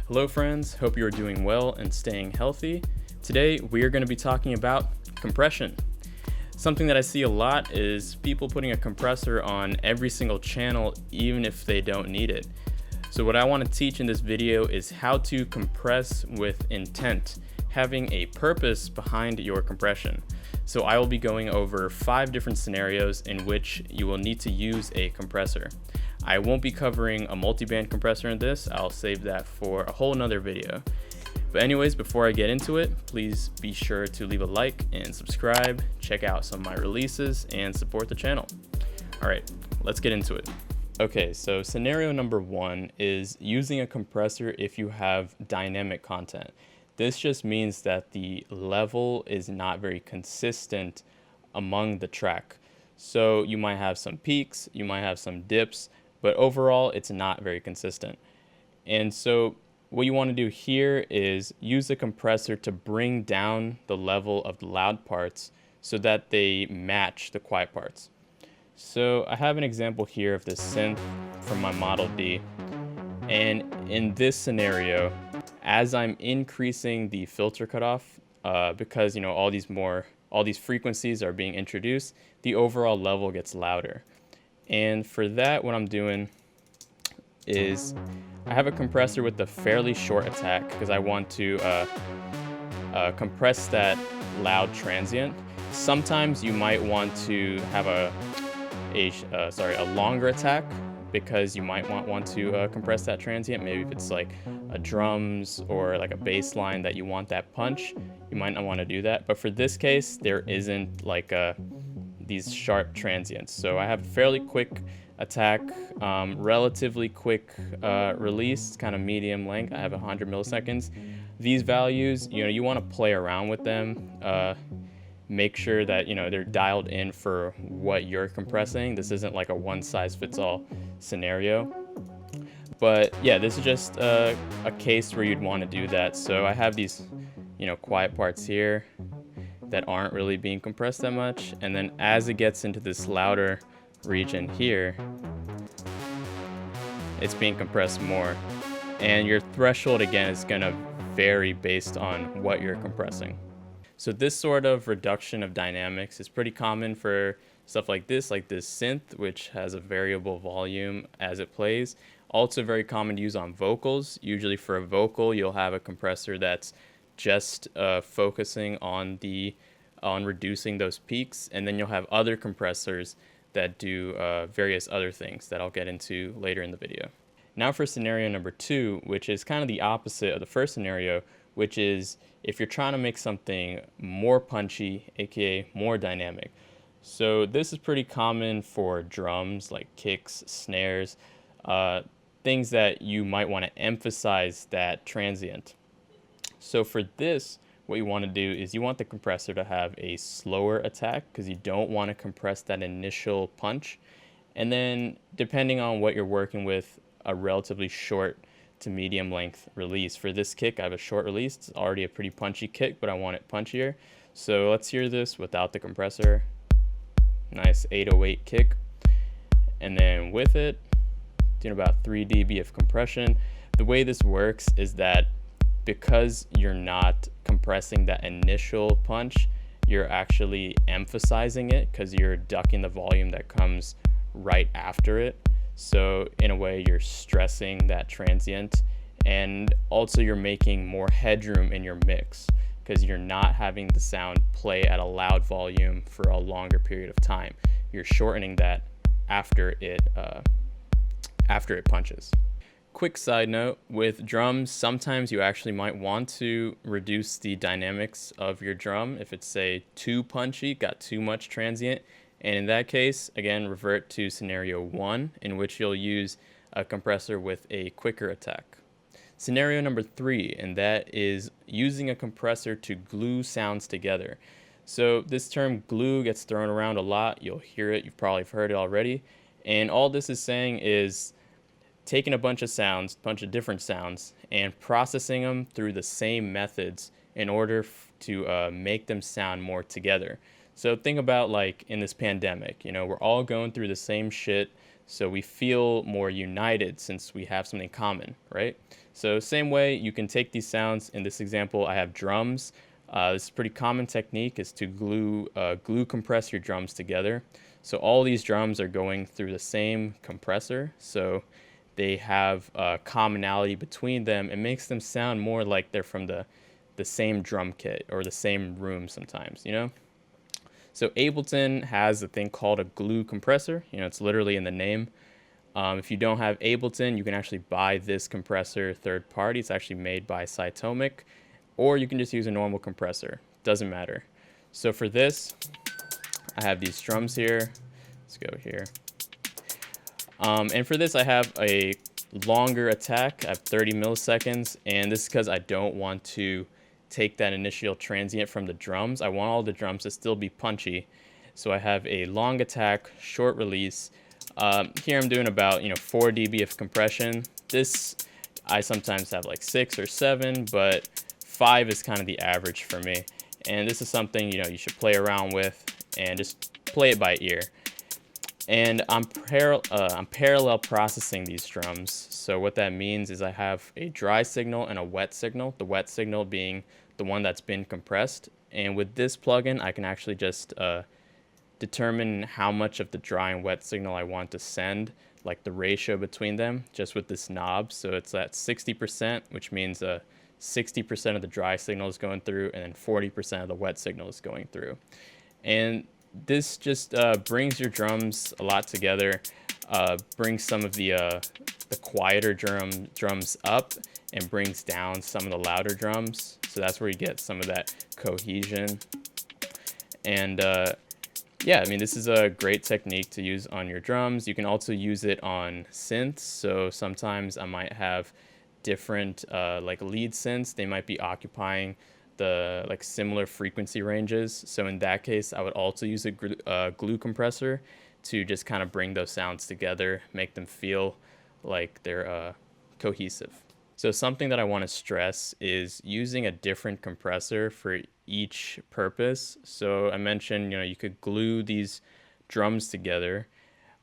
Hello friends, hope you are doing well and staying healthy. Today we are going to be talking about compression. Something that I see a lot is people putting a compressor on every single channel even if they don't need it. So what I want to teach in this video is how to compress with intent, having a purpose behind your compression. So I will be going over 5 different scenarios in which you will need to use a compressor. I won't be covering a multi-band compressor in this. I'll save that for a whole nother video. But anyways, before I get into it, please be sure to leave a like and subscribe, check out some of my releases, and support the channel. All right, let's get into it. Okay, so scenario number 1 is using a compressor if you have dynamic content. This just means that the level is not very consistent among the track. So you might have some peaks, you might have some dips, but overall it's not very consistent. And so what you want to do here is use the compressor to bring down the level of the loud parts so that they match the quiet parts. So I have an example here of this synth from my Model D, and in this scenario, as I'm increasing the filter cutoff, because all these frequencies are being introduced, the overall level gets louder. And for that, what I'm doing is I have a compressor with a fairly short attack because I want to compress that loud transient. Sometimes you might want to have a longer attack because you might want to compress that transient. Maybe if it's like a drums or like a bass line that you want that punch, you might not want to do that. But for this case, there isn't like these sharp transients. So I have a fairly quick attack, relatively quick release, kind of medium length. I have 100 milliseconds. These values, you want to play around with them. Make sure that they're dialed in for what you're compressing. This isn't like a one-size-fits-all scenario. But yeah, this is just a case where you'd want to do that. So I have these quiet parts here that aren't really being compressed that much, and then as it gets into this louder region here, it's being compressed more, and your threshold again is going to vary based on what you're compressing. So this sort of reduction of dynamics is pretty common for stuff like this synth, which has a variable volume as it plays. Also very common to use on vocals. Usually for a vocal, you'll have a compressor that's just focusing on reducing those peaks, and then you'll have other compressors that do various other things that I'll get into later in the video. Now for scenario number 2, which is kind of the opposite of the first scenario, which is if you're trying to make something more punchy, aka more dynamic. So this is pretty common for drums like kicks, snares, things that you might want to emphasize that transient. So for this, what you want to do is you want the compressor to have a slower attack because you don't want to compress that initial punch. And then depending on what you're working with, a relatively short to medium length release. For this kick, I have a short release. It's already a pretty punchy kick, but I want it punchier. So let's hear this without the compressor. Nice 808 kick. And then with it, doing about 3 dB of compression. The way this works is that because you're not compressing that initial punch, you're actually emphasizing it because you're ducking the volume that comes right after it. So in a way, you're stressing that transient, and also you're making more headroom in your mix because you're not having the sound play at a loud volume for a longer period of time. You're shortening that after it punches. Quick side note, with drums, sometimes you actually might want to reduce the dynamics of your drum if it's, say, too punchy, got too much transient. And in that case, again, revert to scenario 1, in which you'll use a compressor with a quicker attack. Scenario number 3, and that is using a compressor to glue sounds together. So this term glue gets thrown around a lot. You'll hear it, you've probably heard it already. And all this is saying is taking a bunch of different sounds, and processing them through the same methods in order to make them sound more together. So think about like in this pandemic, we're all going through the same shit, So we feel more united since we have something common, right? So same way, you can take these sounds. In this example, I have drums. This is a pretty common technique, is to glue compress your drums together. So all these drums are going through the same compressor, so they have a commonality between them. It makes them sound more like they're from the same drum kit or the same room sometimes, you know? So Ableton has a thing called a glue compressor. You know, it's literally in the name. If you don't have Ableton, you can actually buy this compressor third party. It's actually made by Sidechaining, or you can just use a normal compressor. Doesn't matter. So for this, I have these drums here. Let's go here. And for this, I have a longer attack. I have 30 milliseconds, and this is because I don't want to take that initial transient from the drums. I want all the drums to still be punchy. So I have a long attack, short release. Here I'm doing about 4 dB of compression. This, I sometimes have like 6 or 7, but 5 is kind of the average for me. And this is something you should play around with and just play it by ear. And I'm parallel processing these drums. So what that means is I have a dry signal and a wet signal, the wet signal being the one that's been compressed. And with this plugin, I can actually just determine how much of the dry and wet signal I want to send, like the ratio between them, just with this knob. So it's at 60%, which means 60% of the dry signal is going through, and then 40% of the wet signal is going through. And this just brings your drums a lot together, brings some of the quieter drums up, and brings down some of the louder drums. So that's where you get some of that cohesion. And yeah, I mean, this is a great technique to use on your drums. You can also use it on synths. So sometimes I might have different like lead synths. They might be occupying the like similar frequency ranges. So in that case, I would also use a glue compressor to just kind of bring those sounds together, make them feel like they're cohesive. So something that I want to stress is using a different compressor for each purpose. So I mentioned, you could glue these drums together,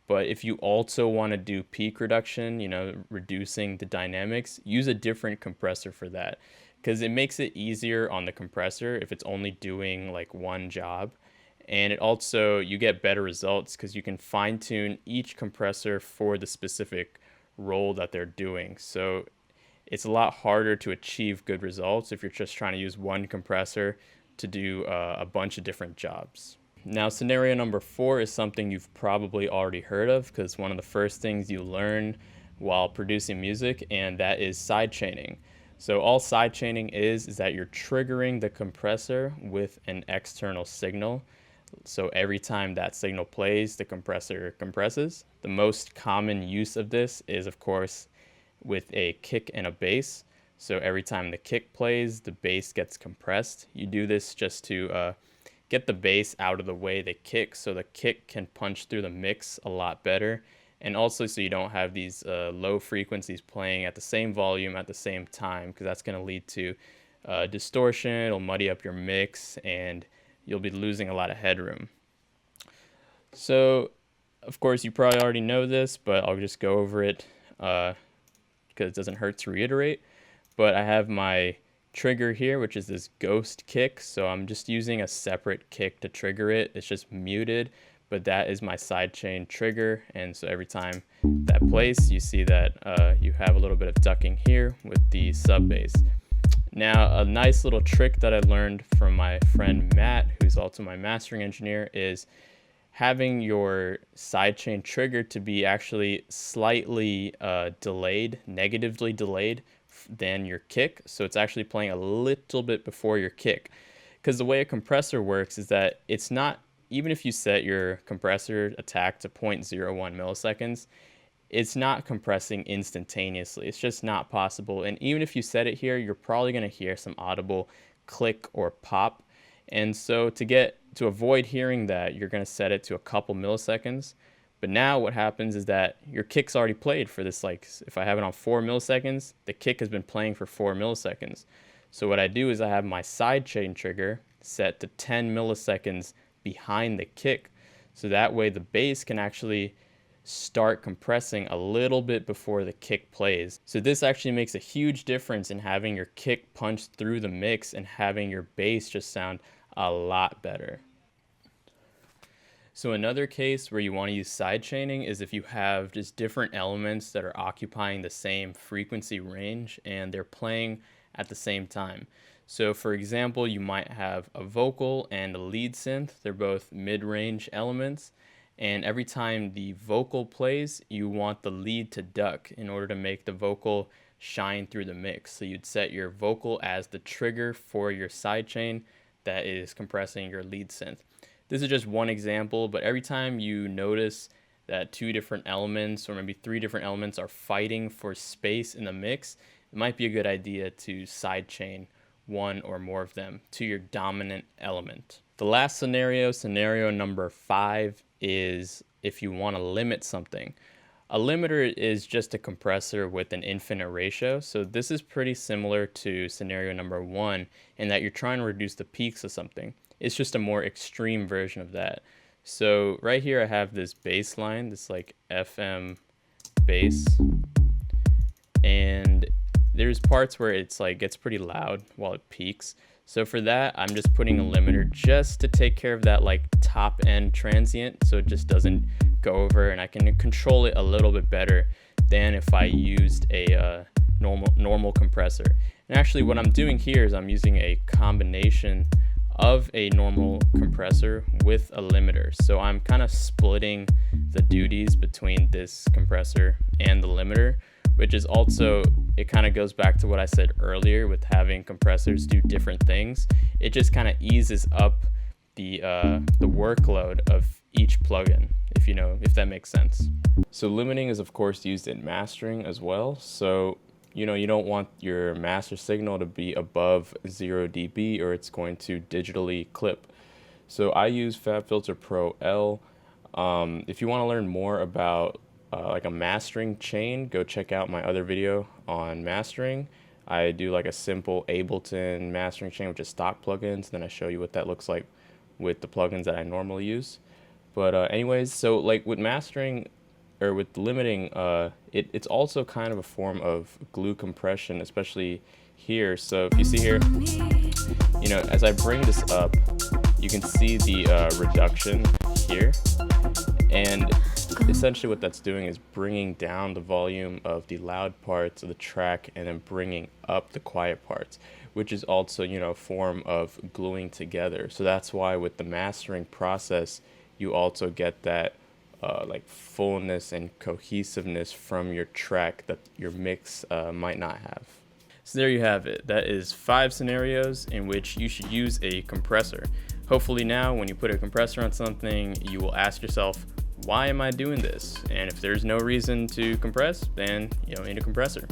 but if you also want to do peak reduction, reducing the dynamics, use a different compressor for that, because it makes it easier on the compressor if it's only doing like one job. And it also, you get better results because you can fine tune each compressor for the specific role that they're doing. So it's a lot harder to achieve good results if you're just trying to use one compressor to do a bunch of different jobs. Now, scenario number 4 is something you've probably already heard of, because one of the first things you learn while producing music, and that is sidechaining. So all sidechaining is that you're triggering the compressor with an external signal. So every time that signal plays, the compressor compresses. The most common use of this is, of course, with a kick and a bass. So every time the kick plays, the bass gets compressed. You do this just to get the bass out of the way the kick, so the kick can punch through the mix a lot better. And also so you don't have these low frequencies playing at the same volume at the same time, because that's going to lead to distortion. It'll muddy up your mix, and you'll be losing a lot of headroom. So, of course, you probably already know this, but I'll just go over it because it doesn't hurt to reiterate. But I have my trigger here, which is this ghost kick. So I'm just using a separate kick to trigger it. It's just muted, but that is my sidechain trigger. And so every time that plays, you see that you have a little bit of ducking here with the sub bass. Now, a nice little trick that I learned from my friend Matt, who's also my mastering engineer, is having your sidechain trigger to be actually slightly delayed, negatively delayed than your kick. So it's actually playing a little bit before your kick. Because the way a compressor works is that it's not, even if you set your compressor attack to 0.01 milliseconds, it's not compressing instantaneously. It's just not possible. And even if you set it here, you're probably going to hear some audible click or pop. And so to avoid hearing that, you're going to set it to a couple milliseconds. But now what happens is that your kick's already played for this, like if I have it on 4 milliseconds, the kick has been playing for 4 milliseconds. So what I do is I have my sidechain trigger set to 10 milliseconds behind the kick. So that way the bass can actually start compressing a little bit before the kick plays. So this actually makes a huge difference in having your kick punch through the mix and having your bass just sound a lot better. So another case where you want to use sidechaining is if you have just different elements that are occupying the same frequency range and they're playing at the same time. So for example, you might have a vocal and a lead synth. They're both mid-range elements. And every time the vocal plays, you want the lead to duck in order to make the vocal shine through the mix. So you'd set your vocal as the trigger for your sidechain that is compressing your lead synth. This is just one example, but every time you notice that two different elements or maybe three different elements are fighting for space in the mix, it might be a good idea to sidechain one or more of them to your dominant element. The last scenario, scenario number 5, is if you want to limit something. A limiter is just a compressor with an infinite ratio, so this is pretty similar to scenario number 1 in that you're trying to reduce the peaks of something. It's just a more extreme version of that. So right here I have this bass line, this like FM bass, and there's parts where it's like gets pretty loud while it peaks. So for that, I'm just putting a limiter just to take care of that like top end transient so it just doesn't go over, and I can control it a little bit better than if I used a normal compressor. And actually what I'm doing here is I'm using a combination of a normal compressor with a limiter. So I'm kind of splitting the duties between this compressor and the limiter, which is also, it kind of goes back to what I said earlier with having compressors do different things. It just kind of eases up the workload of each plugin, if that makes sense. So limiting is of course used in mastering as well. So you don't want your master signal to be above 0 dB or it's going to digitally clip. So I use FabFilter Pro L. If you want to learn more about like a mastering chain, go check out my other video on mastering. I do like a simple Ableton mastering chain with just stock plugins, then I show you what that looks like with the plugins that I normally use. But anyways, so like with mastering or with limiting, it's also kind of a form of glue compression, especially here. So if you see here, as I bring this up, you can see the reduction here, and essentially what that's doing is bringing down the volume of the loud parts of the track and then bringing up the quiet parts, which is also a form of gluing together. So that's why with the mastering process you also get that like fullness and cohesiveness from your track that your mix might not have. So there you have it. That is 5 scenarios in which you should use a compressor. Hopefully now when you put a compressor on something, you will ask yourself, why am I doing this? And if there's no reason to compress, then you don't need a compressor.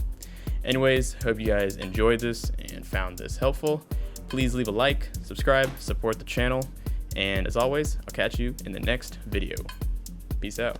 Anyways, hope you guys enjoyed this and found this helpful. Please leave a like, subscribe, support the channel, and as always, I'll catch you in the next video. Peace out.